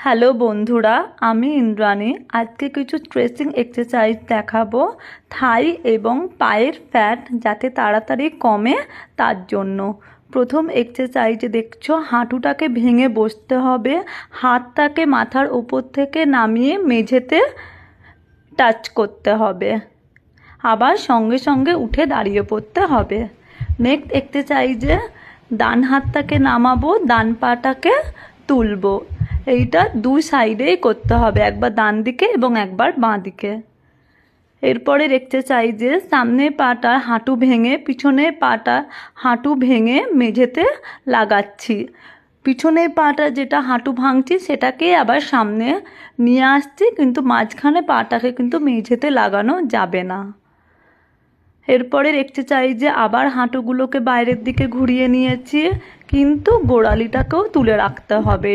Hello বন্ধুরা, আমি ইন্দ্রাণী। আজকে কিছু স্ট্রেচিং এক্সারসাইজ দেখাবো থাই এবং পায়ের ফ্যাট যাতে তাড়াতাড়ি কমে তার জন্য। প্রথম এক্সারসাইজে দেখছো হাঁটুটাকে ভেঙে বসতে হবে, হাতটাকে মাথার উপর থেকে নামিয়ে মেঝেতে টাচ করতে হবে, আবার সঙ্গে সঙ্গে উঠে দাঁড়িয়ে পড়তে হবে। নেক্সট এক্সারসাইজে ডান হাতটাকে নামাবো, ডান পাটাকে তুলবো। এইটা দুই সাইডেই করতে হবে, একবার ডান দিকে এবং একবার বাঁ দিকে। এরপরের এক্সারসাইজে সামনের পাটা হাঁটু ভেঙে পিছনের পাটা হাঁটু ভেঙে মেঝেতে লাগাচ্ছি। পিছনের পাটা যেটা হাঁটু ভাঙছি সেটাকে আবার সামনে নিয়ে আসছি, কিন্তু মাঝখানে পাটাকে কিন্তু মেঝেতে লাগানো যাবে না। এরপরের এক্সারসাইজে আবার হাঁটুগুলোকে বাইরের দিকে ঘুরিয়ে নিয়েছি, কিন্তু গোড়ালিটাকেও তুলে রাখতে হবে।